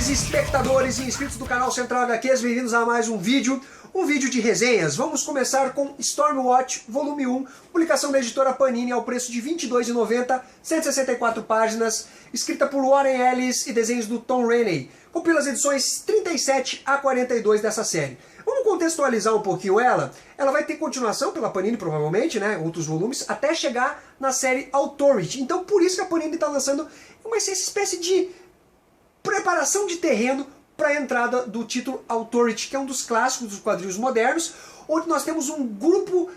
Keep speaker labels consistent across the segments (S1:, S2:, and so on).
S1: Espectadores e inscritos do canal Central HQs, bem-vindos a mais um vídeo de resenhas. Vamos começar com Stormwatch Volume 1, publicação da editora Panini ao preço de R$ 22,90, 164 páginas, escrita por Warren Ellis e desenhos do Tom Rainey. Compila as edições 37 a 42 dessa série. Vamos contextualizar um pouquinho ela. Ela vai ter continuação pela Panini, provavelmente, né, outros volumes, até chegar na série Authority. Então por isso que a Panini está lançando uma espécie de preparação de terreno para a entrada do título Authority, que é um dos clássicos dos quadrinhos modernos, onde nós temos um grupo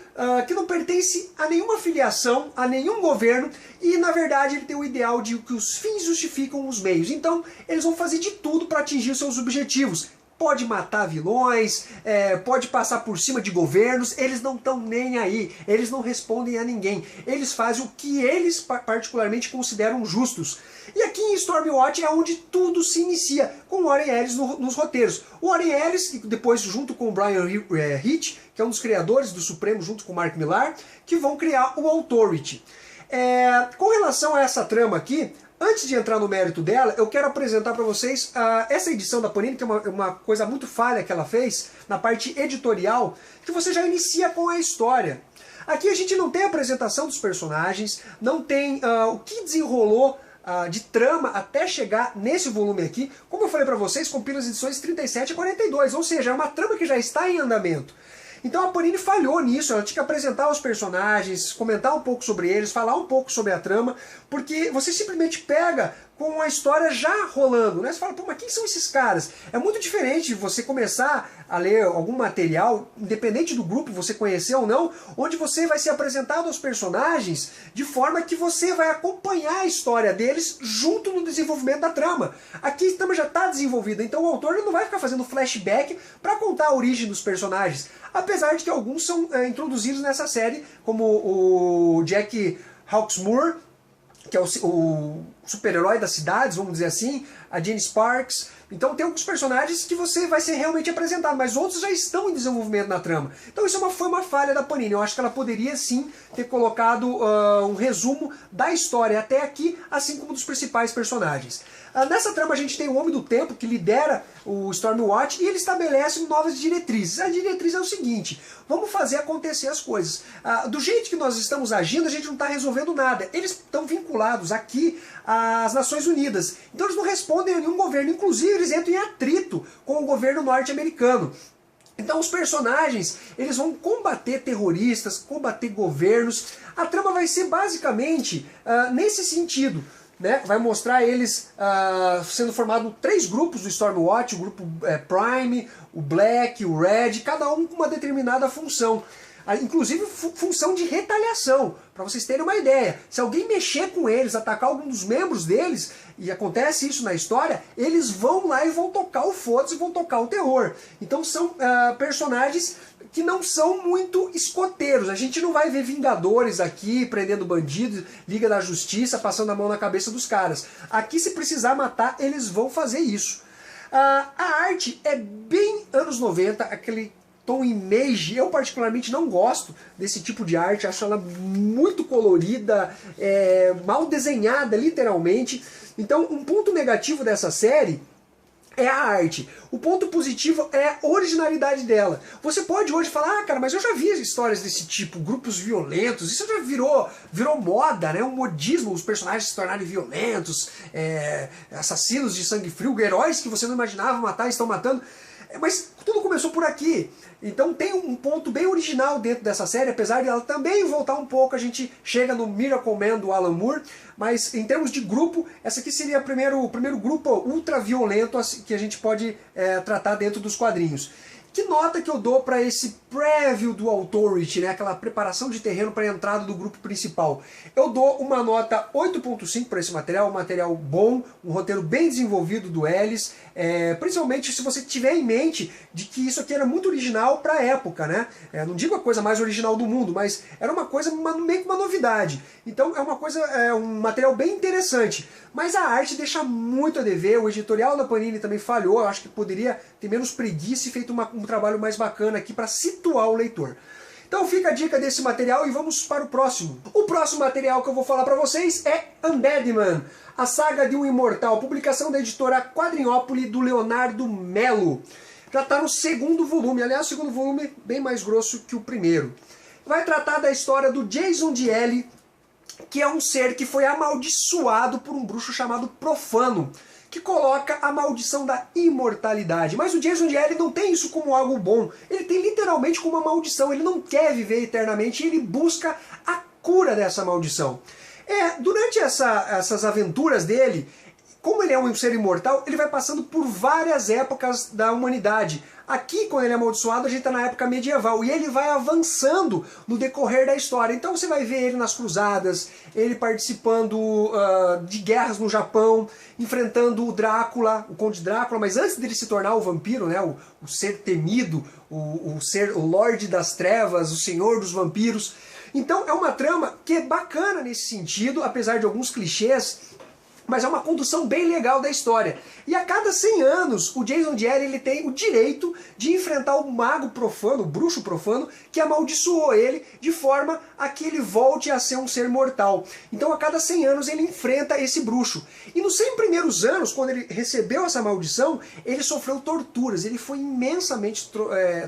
S1: que não pertence a nenhuma filiação, a nenhum governo, e na verdade ele tem o ideal de que os fins justificam os meios. Então eles vão fazer de tudo para atingir os seus objetivos. Pode matar vilões, pode passar por cima de governos, eles não estão nem aí, eles não respondem a ninguém, eles fazem o que eles particularmente consideram justos. E aqui em Stormwatch é onde tudo se inicia, com o Warren Ellis nos roteiros. O Warren Ellis, depois junto com o Brian Hitch, que é um dos criadores do Supremo, junto com o Mark Millar, que vão criar o Authority. Com relação a essa trama aqui, antes de entrar no mérito dela, eu quero apresentar para vocês essa edição da Panini, que é uma coisa muito falha que ela fez, na parte editorial, que você já inicia com a história. Aqui a gente não tem a apresentação dos personagens, não tem o que desenrolou de trama até chegar nesse volume aqui. Como eu falei para vocês, compila as edições 37 a 42, ou seja, é uma trama que já está em andamento. Então a Panini falhou nisso, ela tinha que apresentar os personagens, comentar um pouco sobre eles, falar um pouco sobre a trama, porque você simplesmente pega com a história já rolando, né? Você fala, pô, mas quem são esses caras? É muito diferente você começar a ler algum material, independente do grupo, você conhecer ou não, onde você vai ser apresentado aos personagens de forma que você vai acompanhar a história deles junto no desenvolvimento da trama. Aqui a trama já está desenvolvida, então o autor não vai ficar fazendo flashback para contar a origem dos personagens, apesar de que alguns são introduzidos nessa série, como o Jack Hawksmoor, que é o super-herói das cidades, vamos dizer assim, a Jane Sparks. Então tem alguns personagens que você vai ser realmente apresentado, mas outros já estão em desenvolvimento na trama. Então isso foi uma falha da Panini. Eu acho que ela poderia sim ter colocado um resumo da história até aqui, assim como dos principais personagens. Nessa trama a gente tem o Homem do Tempo, que lidera o Stormwatch, e ele estabelece novas diretrizes. A diretriz é o seguinte: vamos fazer acontecer as coisas. Do jeito que nós estamos agindo, a gente não está resolvendo nada. Eles estão vinculados aqui às Nações Unidas. Então eles não respondem a nenhum governo, inclusive eles entram em atrito com o governo norte-americano. Então os personagens, eles vão combater terroristas, combater governos. A trama vai ser basicamente nesse sentido. Né? Vai mostrar eles sendo formados 3 grupos do Stormwatch, o grupo Prime, o Black, o Red, cada um com uma determinada função. Inclusive função de retaliação, para vocês terem uma ideia. Se alguém mexer com eles, atacar algum dos membros deles, e acontece isso na história, eles vão lá e vão tocar o foda-se, vão tocar o terror. Então são personagens que não são muito escoteiros. A gente não vai ver Vingadores aqui prendendo bandidos, Liga da Justiça passando a mão na cabeça dos caras. Aqui, se precisar matar, eles vão fazer isso. A arte é bem anos 90, aquele tom image. Eu particularmente não gosto desse tipo de arte, acho ela muito colorida, mal desenhada literalmente. Então um ponto negativo dessa série é a arte. O ponto positivo é a originalidade dela. Você pode hoje falar, cara, mas eu já vi histórias desse tipo, grupos violentos, isso já virou moda, né? Um modismo, os personagens se tornarem violentos, assassinos de sangue frio, heróis que você não imaginava matar estão matando. Mas tudo começou por aqui. Então tem um ponto bem original dentro dessa série, apesar de ela também voltar um pouco, a gente chega no Miracle Man do Alan Moore, mas em termos de grupo, essa aqui seria o primeiro grupo ultra violento que a gente pode tratar dentro dos quadrinhos. Que nota que eu dou para esse preview do Authority, né? Aquela preparação de terreno para a entrada do grupo principal? Eu dou uma nota 8.5 para esse material, um material bom, um roteiro bem desenvolvido do Ellis, principalmente se você tiver em mente de que isso aqui era muito original para a época, né? Não digo a coisa mais original do mundo, mas era uma coisa meio que uma novidade. Então um material bem interessante. Mas a arte deixa muito a dever, o editorial da Panini também falhou, eu acho que poderia ter menos preguiça e feito um trabalho mais bacana aqui para situar o leitor. Então fica a dica desse material e vamos para o próximo. O próximo material que eu vou falar para vocês é Undeadman, a saga de um imortal, publicação da editora Quadrinhópole do Leonardo Melo. Já está no segundo volume, aliás, o segundo volume bem mais grosso que o primeiro. Vai tratar da história do Jason DL, que é um ser que foi amaldiçoado por um bruxo chamado Profano, que coloca a maldição da imortalidade. Mas o Jason DL não tem isso como algo bom, ele tem literalmente como uma maldição, ele não quer viver eternamente e ele busca a cura dessa maldição. Durante essas aventuras dele, como ele é um ser imortal, ele vai passando por várias épocas da humanidade. Aqui, quando ele é amaldiçoado, a gente está na época medieval, e ele vai avançando no decorrer da história. Então você vai ver ele nas cruzadas, ele participando de guerras no Japão, enfrentando o Drácula, o Conde Drácula, mas antes dele se tornar o vampiro, né, o ser temido, o Lorde das Trevas, o Senhor dos Vampiros. Então é uma trama que é bacana nesse sentido, apesar de alguns clichês, mas é uma condução bem legal da história. E a cada 100 anos, o Jason DL ele tem o direito de enfrentar o mago profano, o bruxo profano, que amaldiçoou ele de forma a que ele volte a ser um ser mortal. Então a cada 100 anos ele enfrenta esse bruxo. E nos 100 primeiros anos, quando ele recebeu essa maldição, ele sofreu torturas, ele foi imensamente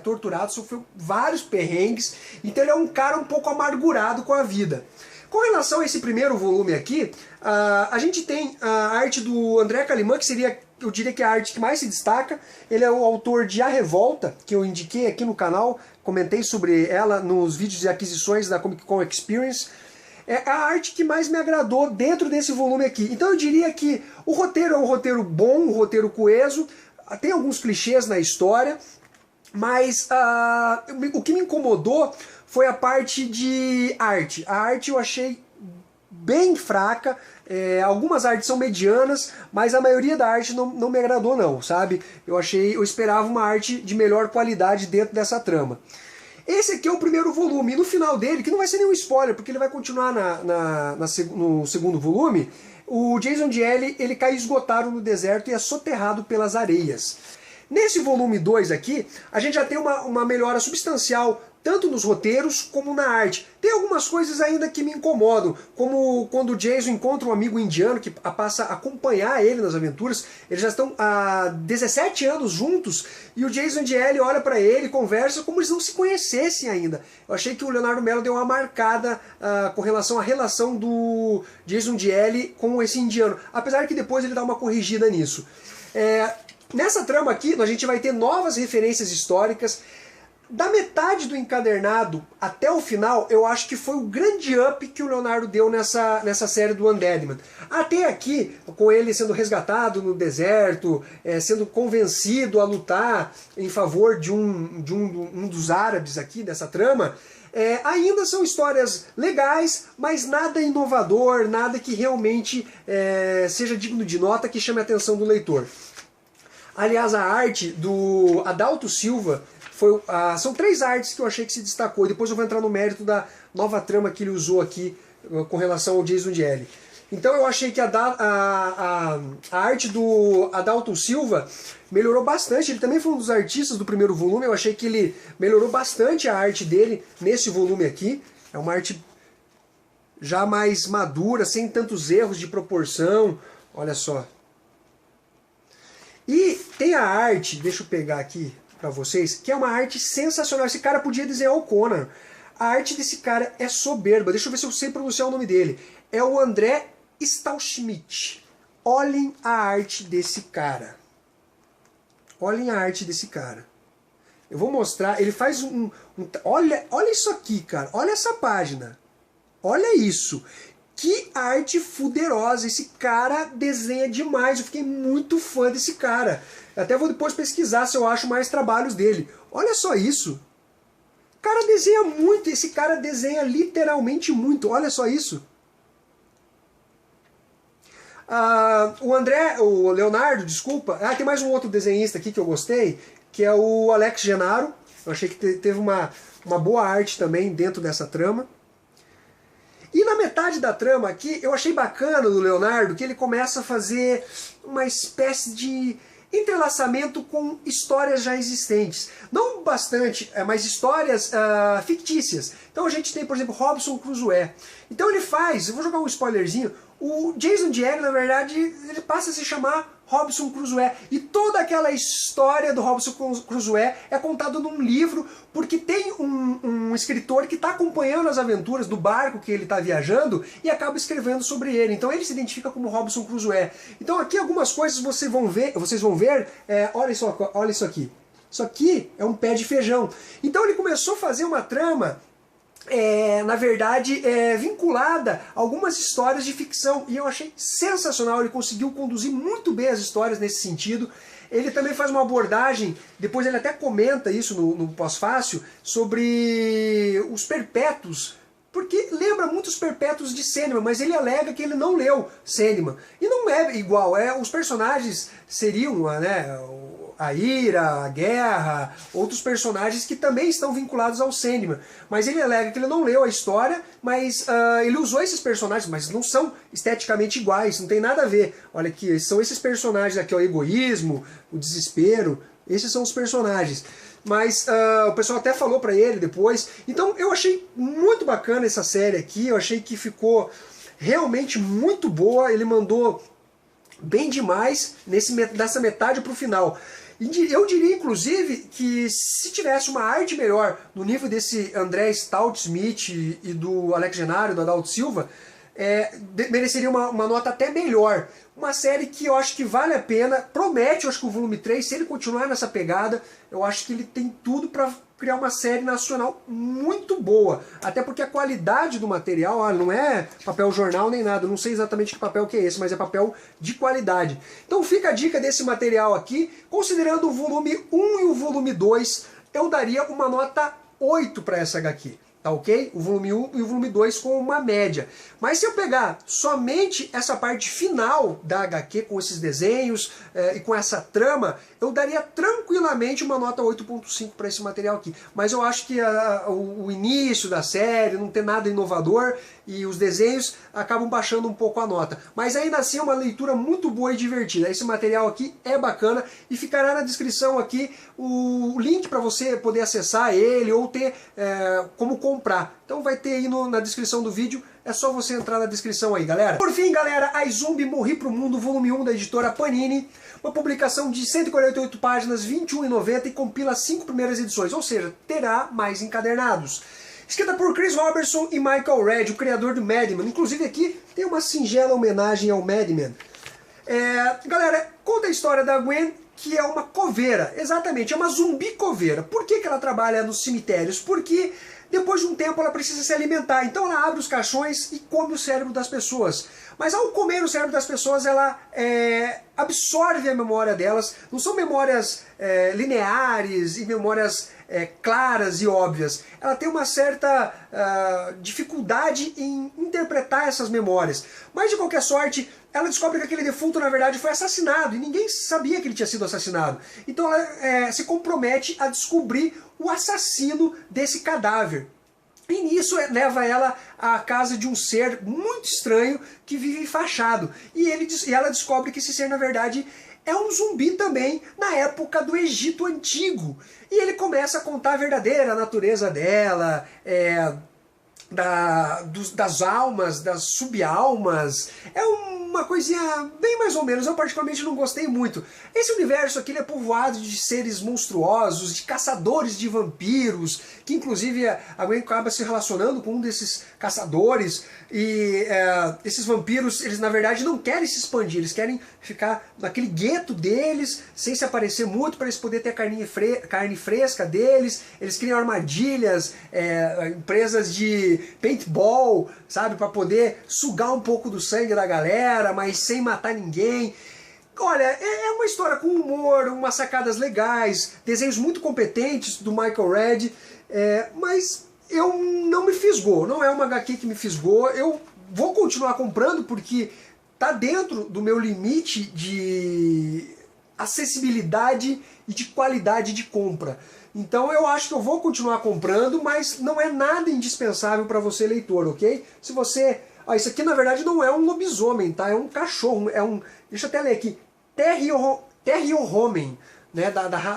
S1: torturado, sofreu vários perrengues, então ele é um cara um pouco amargurado com a vida. Com relação a esse primeiro volume aqui, a gente tem a arte do André Calimã, que seria, eu diria que é a arte que mais se destaca. Ele é o autor de A Revolta, que eu indiquei aqui no canal, comentei sobre ela nos vídeos de aquisições da Comic Con Experience. É a arte que mais me agradou dentro desse volume aqui. Então eu diria que o roteiro é um roteiro bom, um roteiro coeso, tem alguns clichês na história, mas o que me incomodou foi a parte de arte. A arte eu achei bem fraca, algumas artes são medianas, mas a maioria da arte não me agradou não, sabe? Eu esperava uma arte de melhor qualidade dentro dessa trama. Esse aqui é o primeiro volume, e no final dele, que não vai ser nenhum spoiler, porque ele vai continuar no segundo volume, o Jason DL ele cai esgotado no deserto e é soterrado pelas areias. Nesse volume 2 aqui, a gente já tem uma melhora substancial, tanto nos roteiros como na arte. Tem algumas coisas ainda que me incomodam, como quando o Jason encontra um amigo indiano que passa a acompanhar ele nas aventuras. Eles já estão há 17 anos juntos e o Jason DL olha para ele, conversa como eles não se conhecessem ainda. Eu achei que o Leonardo Melo deu uma marcada com relação à relação do Jason DL com esse indiano, apesar que depois ele dá uma corrigida nisso. Nessa trama aqui, a gente vai ter novas referências históricas. Da metade do encadernado até o final, eu acho que foi o grande up que o Leonardo deu nessa série do Undeadman. Até aqui, com ele sendo resgatado no deserto, sendo convencido a lutar em favor de um dos árabes aqui dessa trama, ainda são histórias legais, mas nada inovador, nada que realmente seja digno de nota, que chame a atenção do leitor. Aliás, a arte do Adalto Silva, são 3 artes que eu achei que se destacou, e depois eu vou entrar no mérito da nova trama que ele usou aqui com relação ao Jason DL. Então eu achei que a arte do Adalto Silva melhorou bastante, ele também foi um dos artistas do primeiro volume, eu achei que ele melhorou bastante a arte dele nesse volume aqui. É uma arte já mais madura, sem tantos erros de proporção, olha só. E tem a arte, deixa eu pegar aqui para vocês, que é uma arte sensacional. Esse cara podia desenhar o Conan. A arte desse cara é soberba. Deixa eu ver se eu sei pronunciar o nome dele. É o André Stahlschmidt. Olhem a arte desse cara. Olhem a arte desse cara. Eu vou mostrar. Ele faz olha isso aqui, cara. Olha essa página. Olha isso. Que arte fuderosa, esse cara desenha demais, eu fiquei muito fã desse cara. Até vou depois pesquisar se eu acho mais trabalhos dele. Olha só isso. O cara desenha muito, esse cara desenha literalmente muito, olha só isso. O Leonardo, desculpa, tem mais um outro desenhista aqui que eu gostei, que é o Alex Genaro. Eu achei que teve uma boa arte também dentro dessa trama. E na metade da trama aqui, eu achei bacana do Leonardo que ele começa a fazer uma espécie de entrelaçamento com histórias já existentes. Não bastante, mas histórias fictícias. Então a gente tem, por exemplo, Robinson Crusoe. Então ele faz, eu vou jogar um spoilerzinho, o Jason Diegue, na verdade, ele passa a se chamar Robinson Crusoe. E toda aquela história do Robinson Crusoe é contada num livro, porque tem um escritor que está acompanhando as aventuras do barco que ele está viajando e acaba escrevendo sobre ele. Então ele se identifica como Robinson Crusoe. Então aqui algumas coisas vocês vão ver, olha isso aqui. Isso aqui é um pé de feijão. Então ele começou a fazer uma trama na verdade, vinculada a algumas histórias de ficção. E eu achei sensacional, ele conseguiu conduzir muito bem as histórias nesse sentido. Ele também faz uma abordagem, depois ele até comenta isso no pós-fácil, sobre os perpétuos, porque lembra muito os perpétuos de Sandman, mas ele alega que ele não leu Sandman. E não é igual, os personagens seriam, né, a Ira, a Guerra, outros personagens que também estão vinculados ao Sandman. Mas ele alega que ele não leu a história, mas ele usou esses personagens, mas não são esteticamente iguais, não tem nada a ver. Olha aqui, são esses personagens aqui, o egoísmo, o desespero, esses são os personagens. Mas o pessoal até falou pra ele depois. Então eu achei muito bacana essa série aqui, eu achei que ficou realmente muito boa, ele mandou bem demais dessa metade pro final. Eu diria, inclusive, que se tivesse uma arte melhor no nível desse André Stout-Smith e do Alex Genaro, do Adalto Silva, mereceria uma nota até melhor. Uma série que eu acho que vale a pena, promete, eu acho que o volume 3, se ele continuar nessa pegada, eu acho que ele tem tudo para criar uma série nacional muito boa. Até porque a qualidade do material, não é papel jornal nem nada, não sei exatamente que papel que é esse, mas é papel de qualidade. Então fica a dica desse material aqui, considerando o volume 1 e o volume 2, eu daria uma nota 8 para essa HQ. Tá ok? O volume 1 e o volume 2 com uma média. Mas se eu pegar somente essa parte final da HQ, com esses desenhos e com essa trama, eu daria tranquilamente uma nota 8.5 para esse material aqui. Mas eu acho que o início da série não tem nada inovador e os desenhos acabam baixando um pouco a nota. Mas ainda assim é uma leitura muito boa e divertida. Esse material aqui é bacana e ficará na descrição aqui o link para você poder acessar ele ou ter como comprar. Então vai ter aí na descrição do vídeo, é só você entrar na descrição aí, galera. Por fim, galera, A Zumbi Morri Pro Mundo, volume 1 da editora Panini, uma publicação de 148 páginas, R$21,90 e compila as 5 primeiras edições, ou seja, terá mais encadernados. Escrita por Chris Robertson e Michael Red, o criador do Mad Men. Inclusive aqui tem uma singela homenagem ao Mad Men. Galera, conta a história da Gwen, que é uma coveira, exatamente, é uma zumbi coveira. Por que ela trabalha nos cemitérios? Porque depois de um tempo ela precisa se alimentar, então ela abre os caixões e come o cérebro das pessoas. Mas ao comer o cérebro das pessoas, ela absorve a memória delas. Não são memórias lineares e memórias claras e óbvias. Ela tem uma certa dificuldade em interpretar essas memórias. Mas de qualquer sorte, ela descobre que aquele defunto na verdade foi assassinado e ninguém sabia que ele tinha sido assassinado. Então ela se compromete a descobrir o assassino desse cadáver. E nisso leva ela à casa de um ser muito estranho que vive enfaixado. E ela descobre que esse ser na verdade é um zumbi também na época do Egito Antigo. E ele começa a contar a verdadeira natureza dela, das almas, das subalmas. É uma coisinha bem mais ou menos, eu particularmente não gostei muito. Esse universo aqui ele é povoado de seres monstruosos, de caçadores de vampiros, que inclusive a Gwen acaba se relacionando com um desses caçadores, e esses vampiros, eles na verdade não querem se expandir, eles querem ficar naquele gueto deles, sem se aparecer muito, para eles poderem ter a carne fresca deles. Eles criam armadilhas, empresas de paintball, sabe, para poder sugar um pouco do sangue da galera, mas sem matar ninguém. Olha, é uma história com humor, umas sacadas legais, desenhos muito competentes do Michael Red, mas eu não me fisgou, não é uma HQ que me fisgou. Eu vou continuar comprando porque tá dentro do meu limite de acessibilidade e de qualidade de compra. Então eu acho que eu vou continuar comprando, mas não é nada indispensável para você, leitor, ok? Se você... isso aqui na verdade não é um lobisomem, tá? É um cachorro, deixa eu até ler aqui. Terrier-Homem, né,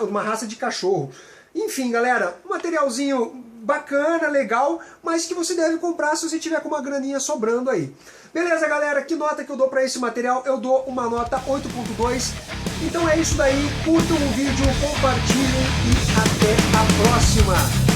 S1: uma raça de cachorro. Enfim, galera, um materialzinho bacana, legal, mas que você deve comprar se você tiver com uma graninha sobrando aí. Beleza, galera? Que nota que eu dou para esse material? Eu dou uma nota 8.2. Então é isso daí. Curtam o vídeo, compartilhem e até a próxima!